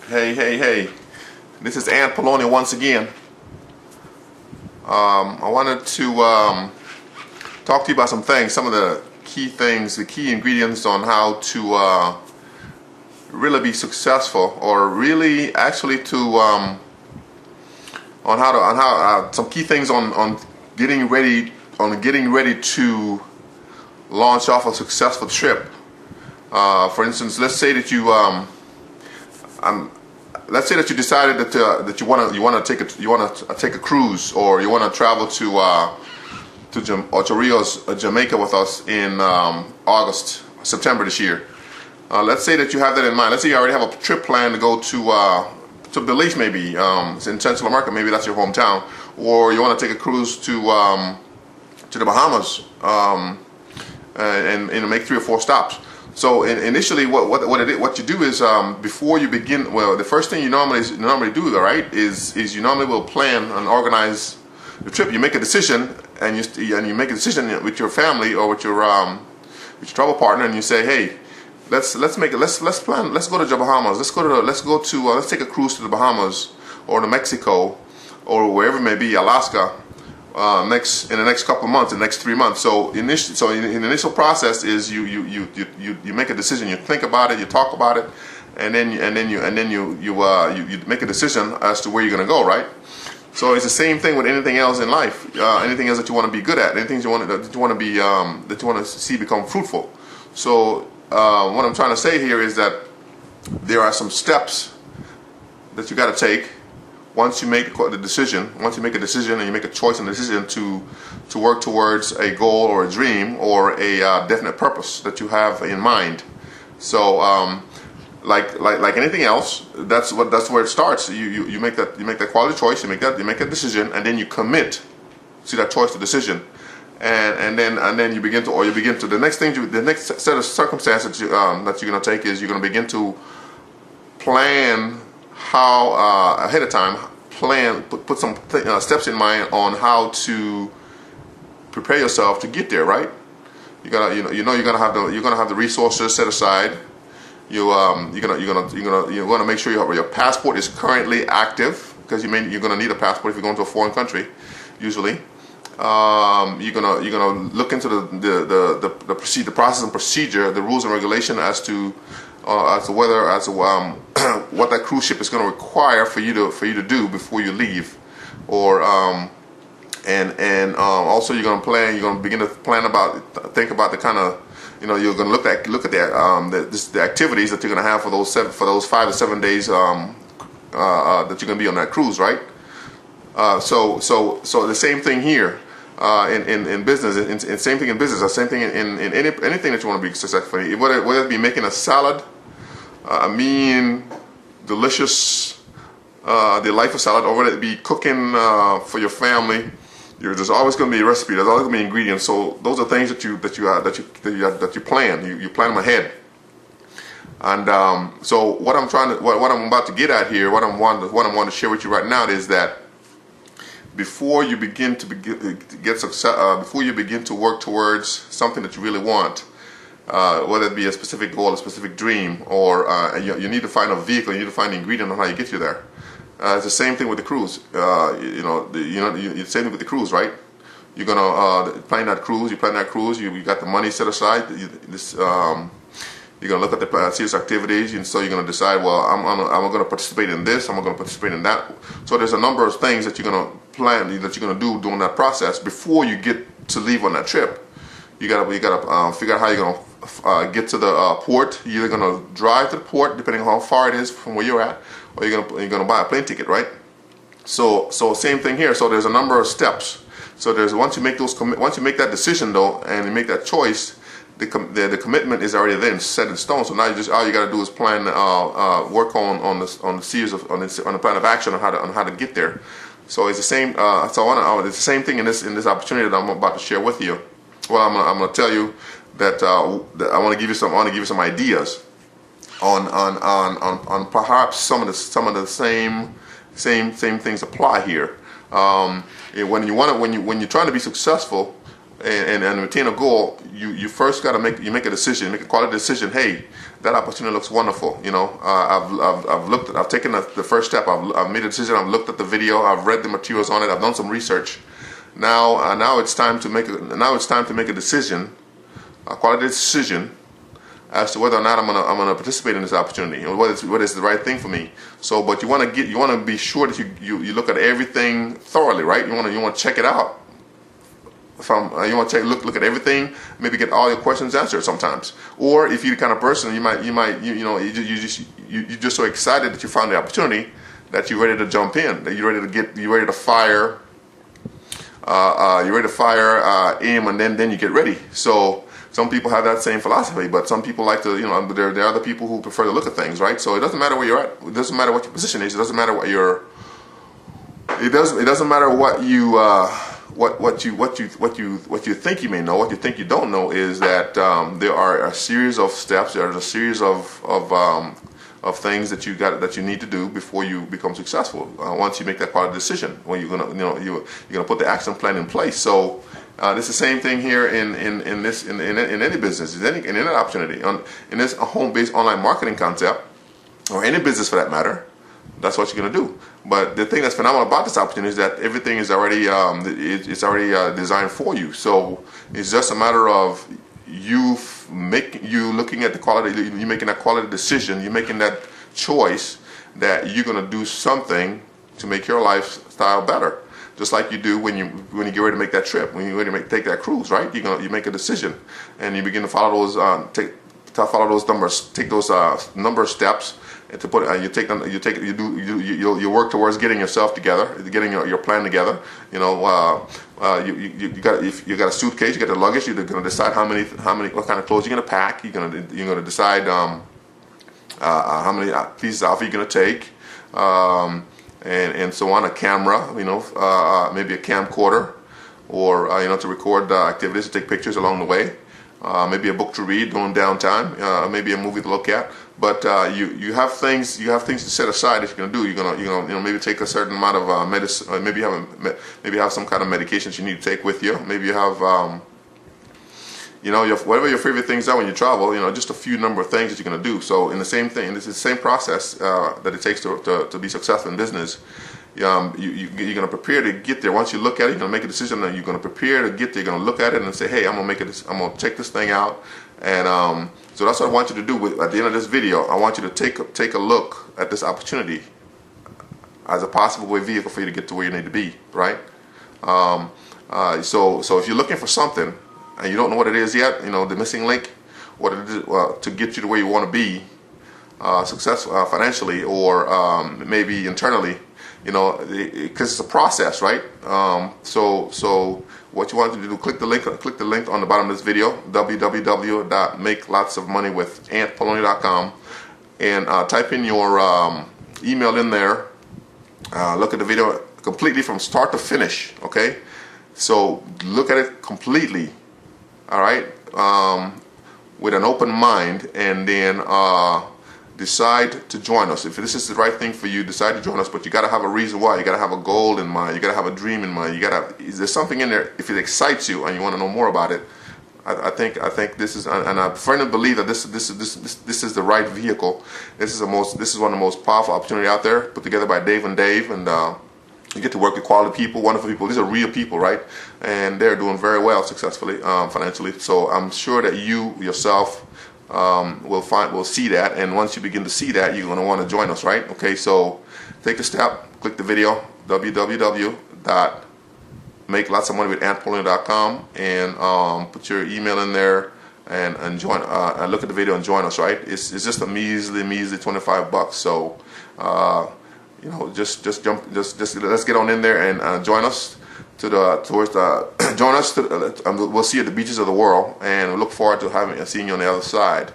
Hey. This is Ant Poloni once again. I wanted to talk to you about some things, some of the key things, the key ingredients on how to really be successful, or really actually to some key things on getting ready to launch off a successful trip. For instance, let's say that you decided that you want to take a cruise, or you want to travel to Rios, Jamaica with us in September this year. Let's say that you have that in mind. Let's say you already have a trip planned to go to Belize, maybe it's in Central America. Maybe that's your hometown, or you want to take a cruise to the Bahamas and make 3 or 4 stops. So initially, what you do is before you begin. Well, the first thing you normally do, right, is you normally will plan and organize the trip. You make a decision, and you make a decision with your family or with your travel partner, and you say, hey, let's plan. Let's go to the Bahamas. Let's take a cruise to the Bahamas or to Mexico or wherever it may be, Alaska. In the next couple of months, in the next 3 months. So in the initial process is you make a decision, you think about it, you talk about it, and then you make a decision as to where you're going to go, right? So it's the same thing with anything else in life, anything else that you want to be good at, anything that you want to see become fruitful. So what I'm trying to say here is that there are some steps that you got to take. Once you make a decision and you make a choice and decision to work towards a goal or a dream or a definite purpose that you have in mind. So like anything else, that's where it starts. You make that quality choice, you make a decision, and then you commit to that choice, the decision, and then you begin to the next set of circumstances that you're going to take is you're going to begin to plan how ahead of time, put some steps in mind on how to prepare yourself to get there, right? You're gonna have the resources set aside. You're gonna make sure your passport is currently active, because you're gonna need a passport if you're going to a foreign country. Usually, you're gonna look into the process and procedure, the rules and regulation as to what that cruise ship is going to require for you to do before you leave, or also you're going to begin to think about the kind of, you're going to look at the activities that you're going to have for those 5 to 7 days that you're going to be on that cruise, right? So the same thing here. In business, and same thing in business, the same thing in anything that you want to be successful in. Whether it be making a salad, a mean, delicious, delightful salad, or whether it be cooking for your family, there's always going to be a recipe. There's always going to be ingredients. So those are things that you plan. You plan them ahead. And so what I'm about to get at here, what I'm wanting to share with you right now is that before you begin to get success, before you begin to work towards something that you really want, whether it be a specific goal, a specific dream, or you need to find a vehicle, you need to find the ingredient on how you get you there. It's the same thing with the cruise. The same thing with the cruise, right? You're gonna plan that cruise. You got the money set aside. You're going to look at the serious activities, and so you're going to decide, well, I'm going to participate in this, I'm going to participate in that. So there's a number of things that you're going to plan, that you're going to do during that process before you get to leave on that trip. You got to figure out how you're going to get to the port. You're either going to drive to the port, depending on how far it is from where you're at, or you're going to buy a plane ticket, right? So same thing here. So there's a number of steps. So once you make that decision though, and you make that choice, the commitment is already then set in stone. So now all you got to do is plan, work on the plan of action on how to get there. So it's the same. It's the same thing in this opportunity that I'm about to share with you. Well, I'm going to tell you that I want to give you some ideas on perhaps some of the same things apply here. When you're trying to be successful, and attain a goal, you first got to make a decision, make a quality decision. Hey, that opportunity looks wonderful. You know, I've taken the first step. I've made a decision. I've looked at the video. I've read the materials on it. I've done some research. Now it's time to make a decision, a quality decision, as to whether or not I'm gonna participate in this opportunity, or whether it's the right thing for me. So, but you want to be sure that you look at everything thoroughly, right? You want to check it out. You want to look at everything, maybe get all your questions answered sometimes. Or if you're the kind of person, you're just so excited that you found the opportunity that you're ready to jump in, that you're ready to fire, aim, and then you get ready. So some people have that same philosophy, but some people like to, there are other people who prefer to look at things, right? So it doesn't matter where you're at. It doesn't matter what your position is. It doesn't matter what it doesn't matter what you think you may know. What you think you don't know is that there are a series of steps. There's a series of things that you need to do before you become successful. Once you make that quality decision, when you're gonna put the action plan in place. So it's the same thing here in any business, in any opportunity, in this home-based online marketing concept, or any business for that matter. That's what you're going to do. But the thing that's phenomenal about this opportunity is that everything is already designed for you. So it's just a matter of you looking at the quality, you making that quality decision, you making that choice that you're going to do something to make your lifestyle better. Just like you do when you get ready to make that trip, when you're ready to take that cruise, right? You make a decision and you begin to follow those numbers, take those number steps. To put you work towards getting yourself together, getting your plan together. You got a suitcase, you got the luggage. You're going to decide what kind of clothes you're going to pack. You're going to decide how many pieces of outfit you're going to take, and so on. A camera, maybe a camcorder, or to record activities, to take pictures along the way. Maybe a book to read, going downtime. Maybe a movie to look at. But you have things to set aside that you're gonna do. You're gonna maybe take a certain amount of medicine. Maybe have some kind of medications you need to take with you. Maybe you have whatever your favorite things are when you travel. Just a few number of things that you're gonna do. So in the same thing, this is the same process that it takes to be successful in business. You're going to prepare to get there. Once you look at it, you're going to make a decision, and you're going to prepare to get there. You're going to look at it and say, hey, I'm going to check this thing out. And so that's what I want you to do at the end of this video. I want you to take a look at this opportunity as a possible vehicle for you to get to where you need to be, right? So if you're looking for something and you don't know what it is yet, the missing link, what it is to get you to where you want to be, successful financially, or maybe internally, because it's a process, right? So what you want to do, click the link on the bottom of this video, www.makelotsofmoneywithanthpoloni.com, and type in your email in there. Look at the video completely from start to finish, okay? So look at it completely, all right, with an open mind, and then decide to join us. If this is the right thing for you, decide to join us, but you got to have a reason why. You got to have a goal in mind. You got to have a dream in mind. Is there something in there? If it excites you and you want to know more about it, I think this is, and I firmly believe that this is the right vehicle. This is one of the most powerful opportunity out there, put together by Dave and Dave, and you get to work with quality people, wonderful people. These are real people, right? And they're doing very well successfully financially. So I'm sure that you yourself will see that, and once you begin to see that, you're going to want to join us, right? Okay, so take the step, click the video, www.makelotsofmoneywithanthpoloni.com, and put your email in there and join. Look at the video and join us, right? It's just a measly $25. So just let's get on in there and join us. Join us. We'll see you at the beaches of the world, and we look forward to seeing you on the other side.